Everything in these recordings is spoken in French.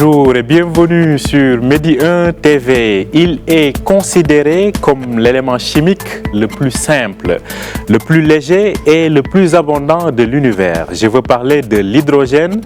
bonjour et bienvenue sur Medi 1 TV. Il est considéré comme l'élément chimique le plus simple, le plus léger et le plus abondant de l'univers. Je veux parler de l'hydrogène.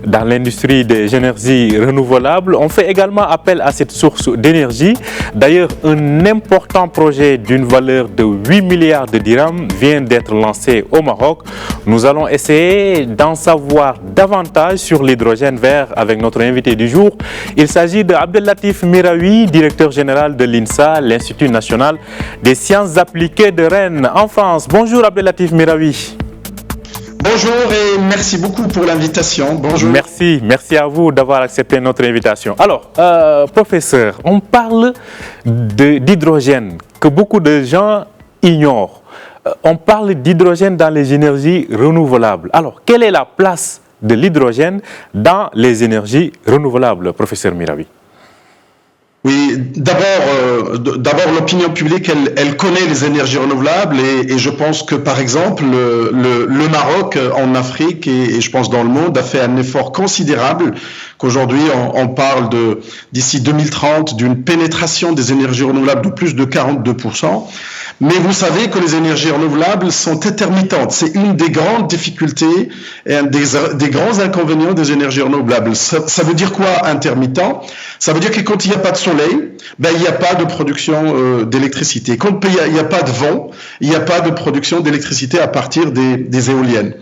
Dans l'industrie des énergies renouvelables, on fait également appel à cette source d'énergie. D'ailleurs, un important projet d'une valeur de 8 milliards de dirhams vient d'être lancé au Maroc. Nous allons essayer d'en savoir davantage sur l'hydrogène vert avec notre invité du jour. Il s'agit de Abdellatif Miraoui, directeur général de l'INSA, l'Institut national des sciences appliquées de Rennes, en France. Bonjour Abdellatif Miraoui. Bonjour et merci beaucoup pour l'invitation. Bonjour. Merci à vous d'avoir accepté notre invitation. Alors, professeur, on parle d'hydrogène que beaucoup de gens ignorent. On parle d'hydrogène dans les énergies renouvelables. Alors, quelle est la place de l'hydrogène dans les énergies renouvelables, professeur Miraoui? Oui, d'abord l'opinion publique, elle connaît les énergies renouvelables et je pense que par exemple le Maroc en Afrique et je pense dans le monde a fait un effort considérable, qu'aujourd'hui on parle d'ici 2030 d'une pénétration des énergies renouvelables de plus de 42%. Mais vous savez que les énergies renouvelables sont intermittentes. C'est une des grandes difficultés et un des grands inconvénients des énergies renouvelables. Ça veut dire quoi intermittent? Ça veut dire que quand il n'y a pas de soleil, il n'y a pas de production d'électricité. Quand il n'y a pas de vent, il n'y a pas de production d'électricité à partir des éoliennes.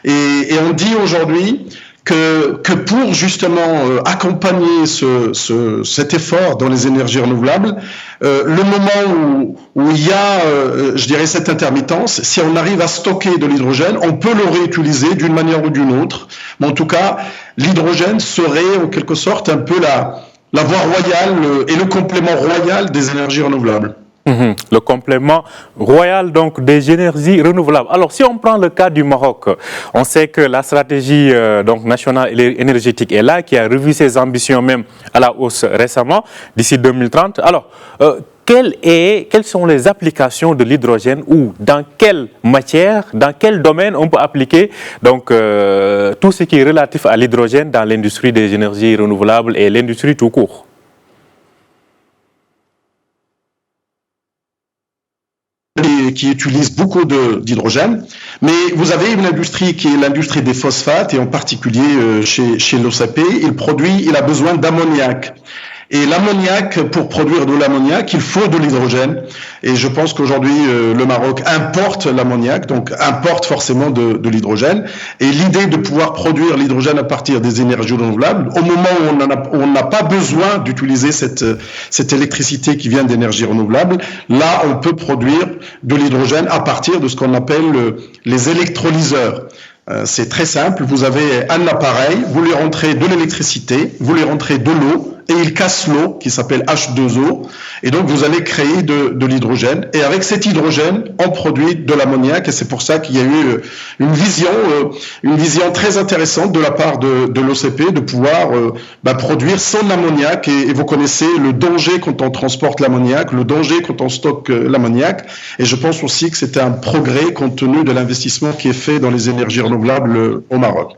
Et on dit aujourd'hui que pour justement accompagner cet effort dans les énergies renouvelables, le moment où il y a, je dirais, cette intermittence, si on arrive à stocker de l'hydrogène, on peut le réutiliser d'une manière ou d'une autre. Mais en tout cas, l'hydrogène serait en quelque sorte un peu la voie royale et le complément royal des énergies renouvelables. Le complément royal donc des énergies renouvelables. Alors si on prend le cas du Maroc, on sait que la stratégie donc nationale énergétique est là, qui a revu ses ambitions même à la hausse récemment, d'ici 2030. Alors quelles sont les applications de l'hydrogène ou dans quelle matière, dans quel domaine on peut appliquer donc tout ce qui est relatif à l'hydrogène dans l'industrie des énergies renouvelables et l'industrie tout court? Qui utilise beaucoup d'hydrogène, mais vous avez une industrie qui est l'industrie des phosphates et en particulier chez l'OCP, il a besoin d'ammoniac. Et l'ammoniac, pour produire de l'ammoniac, il faut de l'hydrogène. Et je pense qu'aujourd'hui, le Maroc importe l'ammoniac, donc importe forcément de l'hydrogène. Et l'idée de pouvoir produire l'hydrogène à partir des énergies renouvelables, au moment où on n'a pas besoin d'utiliser cette électricité qui vient d'énergies renouvelables, là, on peut produire de l'hydrogène à partir de ce qu'on appelle les électrolyseurs. C'est très simple, vous avez un appareil, vous lui rentrez de l'électricité, vous lui rentrez de l'eau, et il casse l'eau, qui s'appelle H2O, et donc vous allez créer de l'hydrogène, et avec cet hydrogène, on produit de l'ammoniac, et c'est pour ça qu'il y a eu une vision très intéressante de la part de l'OCP, de pouvoir produire son ammoniac, et vous connaissez le danger quand on transporte l'ammoniac, le danger quand on stocke l'ammoniac, et je pense aussi que c'était un progrès compte tenu de l'investissement qui est fait dans les énergies renouvelables au Maroc.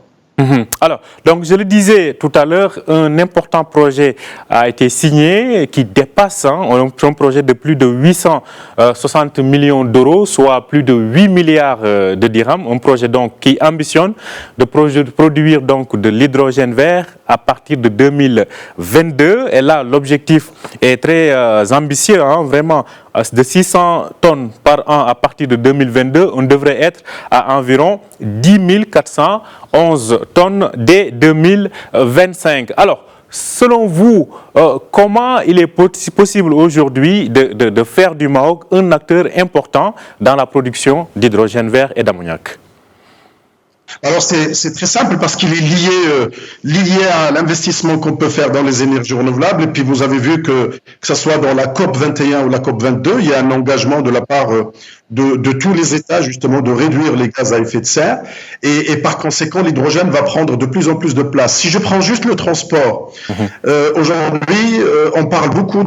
Alors, donc je le disais tout à l'heure, un important projet a été signé qui dépasse un projet de plus de 860 millions d'euros, soit plus de 8 milliards de dirhams. Un projet donc qui ambitionne de produire donc de l'hydrogène vert à partir de 2022. Et là, l'objectif est très ambitieux, vraiment. De 600 tonnes par an à partir de 2022, on devrait être à environ 10 411 tonnes dès 2025. Alors, selon vous, comment il est possible aujourd'hui de faire du Maroc un acteur important dans la production d'hydrogène vert et d'ammoniac? Alors c'est très simple parce qu'il est lié à l'investissement qu'on peut faire dans les énergies renouvelables. Et puis vous avez vu que ce soit dans la COP 21 ou la COP 22, il y a un engagement de la part de tous les États justement de réduire les gaz à effet de serre. Et par conséquent, l'hydrogène va prendre de plus en plus de place. Si je prends juste le transport, aujourd'hui on parle beaucoup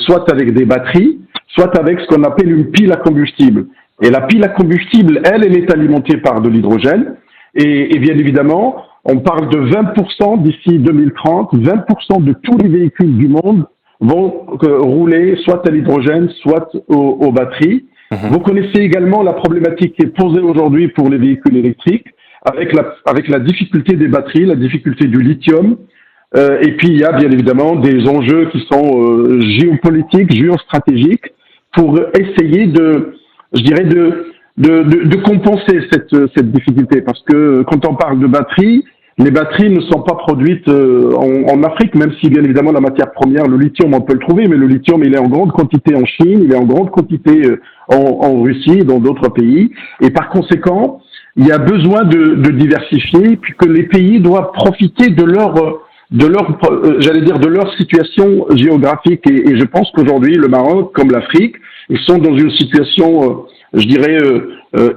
soit avec des batteries, soit avec ce qu'on appelle une pile à combustible. Et la pile à combustible, elle est alimentée par de l'hydrogène. Et bien évidemment, on parle de 20% d'ici 2030, 20% de tous les véhicules du monde vont rouler soit à l'hydrogène, soit aux batteries. Vous connaissez également la problématique qui est posée aujourd'hui pour les véhicules électriques, avec la difficulté des batteries, la difficulté du lithium. Et puis il y a bien évidemment des enjeux qui sont géopolitiques, géostratégiques, pour essayer de compenser cette difficulté. Parce que quand on parle de batteries, les batteries ne sont pas produites en Afrique, même si bien évidemment la matière première, le lithium, on peut le trouver, mais le lithium, il est en grande quantité en Chine, il est en grande quantité en Russie, dans d'autres pays. Et par conséquent, il y a besoin de diversifier, puisque les pays doivent profiter de leur situation géographique. Et je pense qu'aujourd'hui, le Maroc, comme l'Afrique, ils sont dans une situation,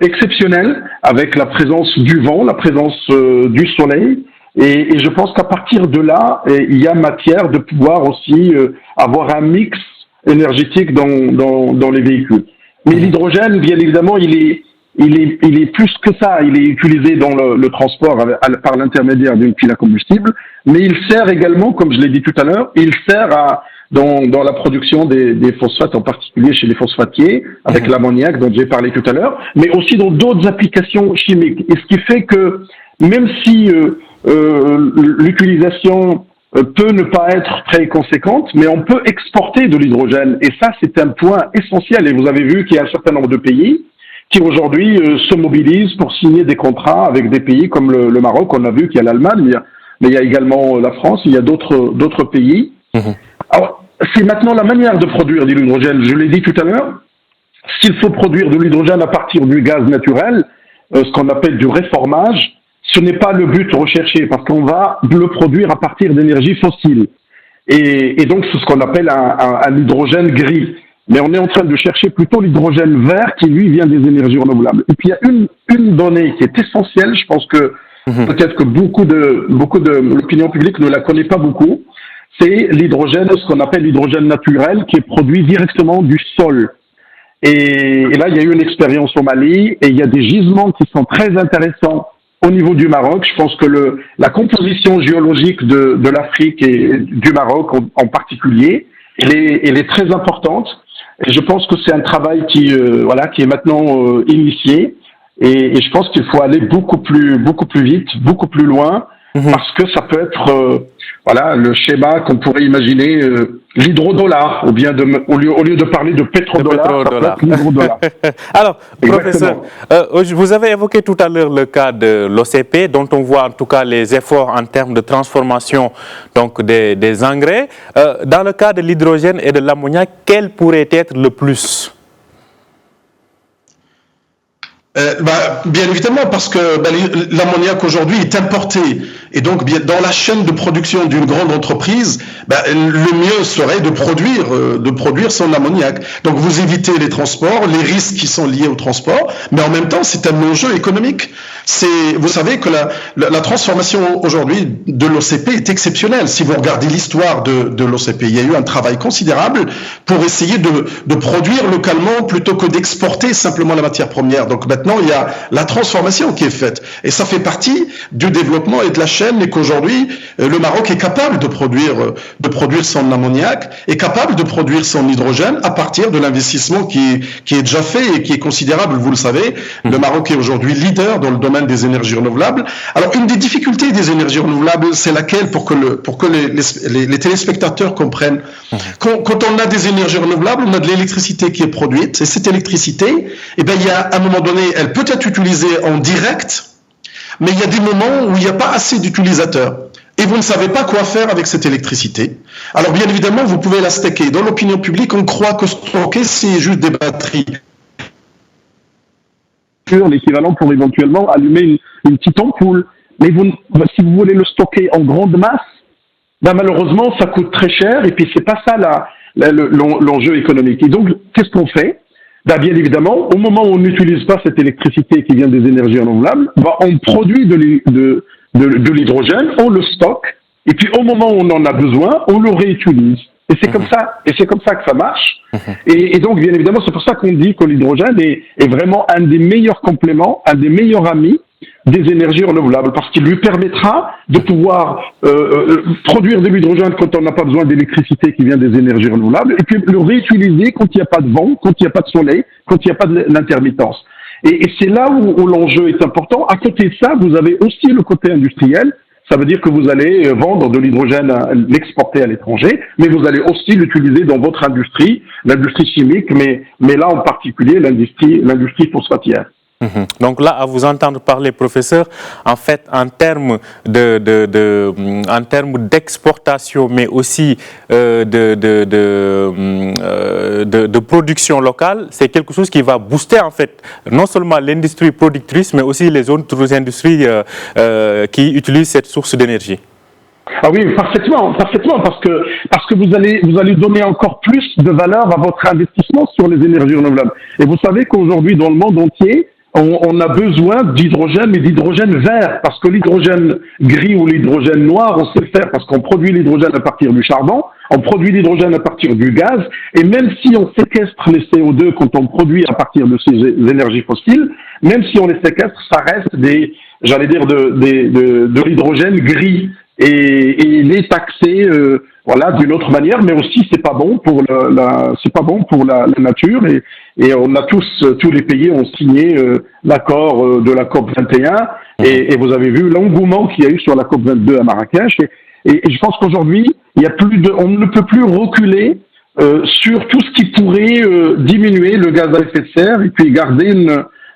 exceptionnelle, avec la présence du vent, la présence du soleil. Et je pense qu'à partir de là, il y a matière de pouvoir aussi avoir un mix énergétique dans les véhicules. Mais l'hydrogène, bien évidemment, il est plus que ça. Il est utilisé dans le transport par l'intermédiaire d'une pile à combustible, mais il sert également, comme je l'ai dit tout à l'heure, il sert dans la production des phosphates, en particulier chez les phosphatiers, avec l'ammoniac dont j'ai parlé tout à l'heure, mais aussi dans d'autres applications chimiques. Et ce qui fait que même si l'utilisation peut ne pas être très conséquente, mais on peut exporter de l'hydrogène. Et ça, c'est un point essentiel. Et vous avez vu qu'il y a un certain nombre de pays qui aujourd'hui se mobilisent pour signer des contrats avec des pays comme le Maroc. On a vu qu'il y a l'Allemagne, mais il y a également la France, il y a d'autres pays. Alors, c'est maintenant la manière de produire de l'hydrogène. Je l'ai dit tout à l'heure, s'il faut produire de l'hydrogène à partir du gaz naturel, ce qu'on appelle du réformage, ce n'est pas le but recherché, parce qu'on va le produire à partir d'énergies fossiles. Et donc, c'est ce qu'on appelle un hydrogène gris. Mais on est en train de chercher plutôt l'hydrogène vert qui, lui, vient des énergies renouvelables. Et puis, il y a une donnée qui est essentielle, je pense que peut-être que beaucoup de l'opinion publique ne la connaît pas beaucoup, c'est l'hydrogène, ce qu'on appelle l'hydrogène naturel, qui est produit directement du sol. Et là, il y a eu une expérience au Mali, et il y a des gisements qui sont très intéressants au niveau du Maroc. Je pense que la composition géologique de l'Afrique et du Maroc en particulier, elle est très importante. Et je pense que c'est un travail qui est maintenant initié. Et je pense qu'il faut aller beaucoup plus vite, beaucoup plus loin, parce que ça peut être le schéma qu'on pourrait imaginer, l'hydrodollar, ou bien au lieu de parler de pétrodollar, ça peut être l'hydrodollar. Alors, professeur, vous avez évoqué tout à l'heure le cas de l'OCP, dont on voit en tout cas les efforts en termes de transformation donc des engrais. Dans le cas de l'hydrogène et de l'ammoniac, quel pourrait être le plus ? Bien évidemment, parce que l'ammoniac aujourd'hui est importé, et donc dans la chaîne de production d'une grande entreprise, le mieux serait de produire son ammoniac. Donc vous évitez les transports, les risques qui sont liés au transport, mais en même temps c'est un enjeu économique. Vous savez que la transformation aujourd'hui de l'OCP est exceptionnelle. Si vous regardez l'histoire de l'OCP, il y a eu un travail considérable pour essayer de produire localement plutôt que d'exporter simplement la matière première. Donc maintenant, il y a la transformation qui est faite. Et ça fait partie du développement et de la chaîne, et qu'aujourd'hui, le Maroc est capable de produire son ammoniac, est capable de produire son hydrogène à partir de l'investissement qui est déjà fait et qui est considérable, vous le savez. Le Maroc est aujourd'hui leader dans le domaine des énergies renouvelables. Alors, une des difficultés des énergies renouvelables, c'est laquelle, pour que les téléspectateurs comprennent. Quand on a des énergies renouvelables, on a de l'électricité qui est produite, et cette électricité, il y a à un moment donné, elle peut être utilisée en direct, mais il y a des moments où il n'y a pas assez d'utilisateurs. Et vous ne savez pas quoi faire avec cette électricité. Alors, bien évidemment, vous pouvez la stocker. Dans l'opinion publique, on croit que stocker, c'est juste des batteries. L'équivalent pour éventuellement allumer une petite ampoule. Mais si vous voulez le stocker en grande masse, malheureusement, ça coûte très cher, et puis c'est pas ça l'enjeu économique. Et donc, qu'est-ce qu'on fait ? Bien évidemment, au moment où on n'utilise pas cette électricité qui vient des énergies renouvelables, on produit de l'hydrogène, on le stocke, et puis au moment où on en a besoin, on le réutilise. Et c'est comme ça que ça marche. Et donc, bien évidemment, c'est pour ça qu'on dit que l'hydrogène est vraiment un des meilleurs compléments, un des meilleurs amis des énergies renouvelables, parce qu'il lui permettra de pouvoir produire de l'hydrogène quand on n'a pas besoin d'électricité qui vient des énergies renouvelables, et puis le réutiliser quand il n'y a pas de vent, quand il n'y a pas de soleil, quand il n'y a pas de l'intermittence. Et c'est là où l'enjeu est important. À côté de ça, vous avez aussi le côté industriel. Ça veut dire que vous allez vendre de l'hydrogène, l'exporter à l'étranger, mais vous allez aussi l'utiliser dans votre industrie, l'industrie chimique, mais là en particulier l'industrie phosphatière. Donc là, à vous entendre parler, professeur, en fait, en termes d'exportation, mais aussi de production locale, c'est quelque chose qui va booster en fait non seulement l'industrie productrice, mais aussi les autres industries qui utilisent cette source d'énergie. Ah oui, parfaitement, parce que vous allez donner encore plus de valeur à votre investissement sur les énergies renouvelables. Et vous savez qu'aujourd'hui, dans le monde entier, on a besoin d'hydrogène, mais d'hydrogène vert, parce que l'hydrogène gris ou l'hydrogène noir, on sait le faire parce qu'on produit l'hydrogène à partir du charbon, on produit l'hydrogène à partir du gaz, et même si on séquestre les CO2 quand on produit à partir de ces énergies fossiles, même si on les séquestre, ça reste de l'hydrogène gris. Et il est taxé d'une autre manière, mais aussi c'est pas bon pour la nature, et on a tous les pays ont signé l'accord de la COP 21, et vous avez vu l'engouement qu'il y a eu sur la COP 22 à Marrakech, et je pense qu'aujourd'hui on ne peut plus reculer sur tout ce qui pourrait diminuer le gaz à effet de serre et puis garder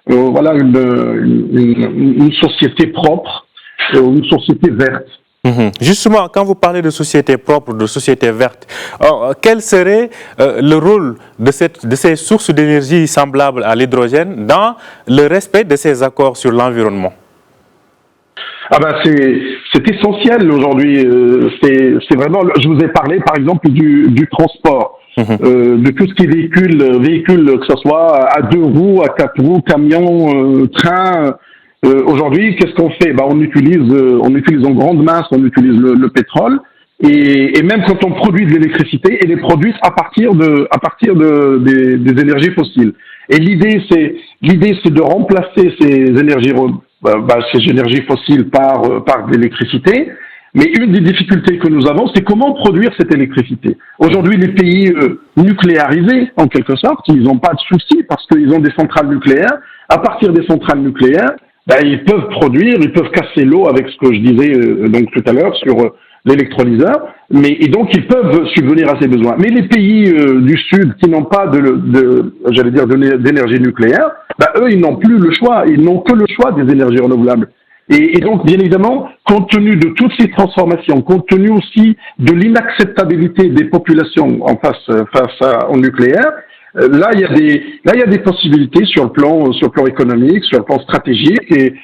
une société propre, une société verte. Justement, quand vous parlez de société propre, de société verte, quel serait le rôle de ces sources d'énergie semblables à l'hydrogène dans le respect de ces accords sur l'environnement? C'est essentiel aujourd'hui. C'est vraiment. Je vous ai parlé, par exemple, du transport, de tout ce qui est véhicule, que ce soit à 2 roues, à 4 roues, camion, train. Aujourd'hui, qu'est-ce qu'on fait? On utilise en grande masse, on utilise le pétrole, et même quand on produit de l'électricité, elle est produite à partir des énergies fossiles. Et l'idée c'est de remplacer ces énergies fossiles par de l'électricité. Mais une des difficultés que nous avons, c'est comment produire cette électricité. Aujourd'hui, les pays nucléarisés, en quelque sorte, ils n'ont pas de souci parce qu'ils ont des centrales nucléaires. À partir des centrales nucléaires, ils peuvent produire, ils peuvent casser l'eau avec ce que je disais donc tout à l'heure sur l'électrolyseur, et donc ils peuvent subvenir à ces besoins. Mais les pays du Sud qui n'ont pas d'énergie nucléaire, eux ils n'ont plus le choix, ils n'ont que le choix des énergies renouvelables. Et donc bien évidemment, compte tenu de toutes ces transformations, compte tenu aussi de l'inacceptabilité des populations face au nucléaire, là il y a des possibilités sur le plan économique, sur le plan stratégique et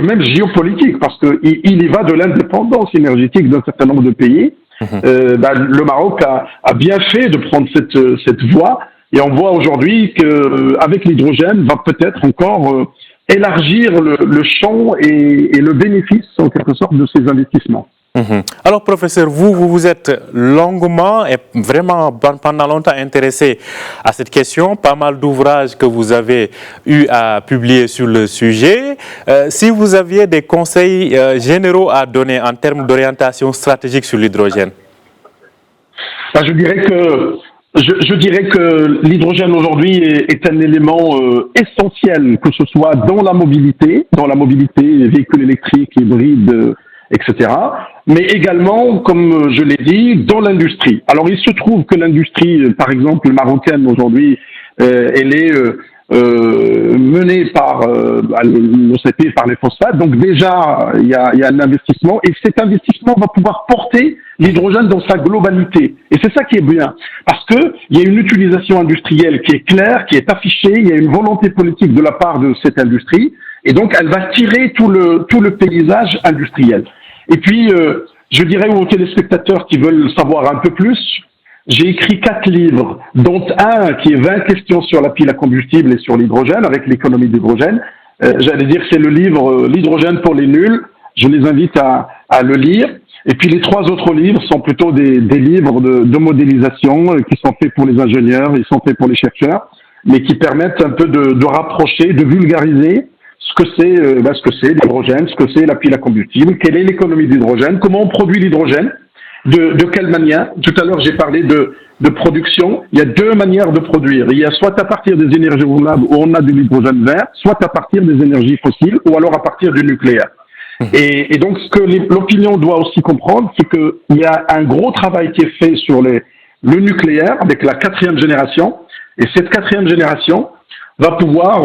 même géopolitique, parce que il y va de l'indépendance énergétique d'un certain nombre de pays. Le Maroc a bien fait de prendre cette voie, et on voit aujourd'hui qu'avec l'hydrogène va peut-être encore élargir le champ et le bénéfice en quelque sorte de ces investissements. Alors, professeur, vous vous êtes longuement et vraiment pendant longtemps intéressé à cette question, pas mal d'ouvrages que vous avez eu à publier sur le sujet. Si vous aviez des conseils généraux à donner en termes d'orientation stratégique sur l'hydrogène? Je dirais que l'hydrogène aujourd'hui est un élément essentiel, que ce soit dans la mobilité, les véhicules électriques, hybrides, etc. Mais également, comme je l'ai dit, dans l'industrie. Alors, il se trouve que l'industrie, par exemple, marocaine aujourd'hui, elle est menée par l'OCP, par les phosphates. Donc déjà, il y a un investissement, et cet investissement va pouvoir porter l'hydrogène dans sa globalité. Et c'est ça qui est bien, parce que il y a une utilisation industrielle qui est claire, qui est affichée, il y a une volonté politique de la part de cette industrie, et donc elle va tirer tout le paysage industriel. Et puis, je dirais aux téléspectateurs qui veulent savoir un peu plus, j'ai écrit 4 livres, dont un qui est 20 questions sur la pile à combustible et sur l'hydrogène, avec l'économie d'hydrogène. J'allais dire que c'est le livre L'hydrogène pour les nuls. Je les invite à le lire. Et puis les 3 autres livres sont plutôt des livres de modélisation qui sont faits pour les ingénieurs, ils sont faits pour les chercheurs, mais qui permettent un peu de rapprocher, de vulgariser ce que c'est l'hydrogène, ce que c'est la pile à combustible, quelle est l'économie d'hydrogène, comment on produit l'hydrogène, de quelle manière. Tout à l'heure, j'ai parlé de production. Il y a deux manières de produire. Il y a soit à partir des énergies renouvelables où on a de l'hydrogène vert, soit à partir des énergies fossiles ou alors à partir du nucléaire. Et donc, ce que l'opinion doit aussi comprendre, c'est qu'il y a un gros travail qui est fait sur le nucléaire avec la 4e génération. Et cette 4e génération va pouvoir,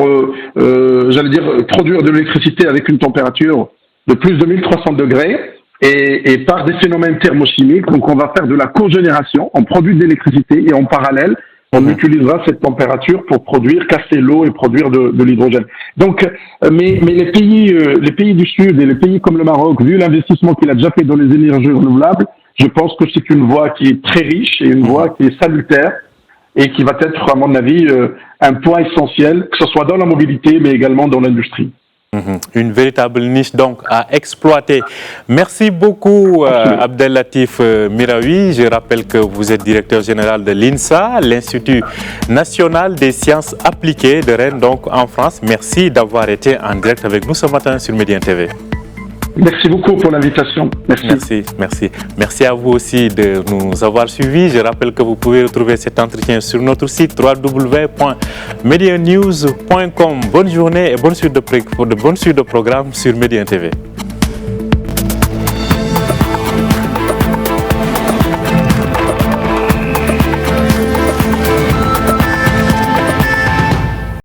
produire de l'électricité avec une température de plus de 1300 degrés et par des phénomènes thermochimiques. Donc, on va faire de la cogénération, on produit de l'électricité et en parallèle, on utilisera cette température pour casser l'eau et produire de l'hydrogène. Donc, mais les pays du Sud et les pays comme le Maroc, vu l'investissement qu'il a déjà fait dans les énergies renouvelables, je pense que c'est une voie qui est très riche et une voie qui est salutaire et qui va être, à mon avis, un point essentiel, que ce soit dans la mobilité, mais également dans l'industrie. Une véritable niche donc à exploiter. Merci beaucoup Abdellatif Miraoui. Je rappelle que vous êtes directeur général de l'INSA, l'Institut national des sciences appliquées de Rennes, donc en France. Merci d'avoir été en direct avec nous ce matin sur Médien TV. Merci beaucoup pour l'invitation. Merci à vous aussi de nous avoir suivis. Je rappelle que vous pouvez retrouver cet entretien sur notre site www.medianews.com. Bonne journée et bonne suite de programme sur Médien TV.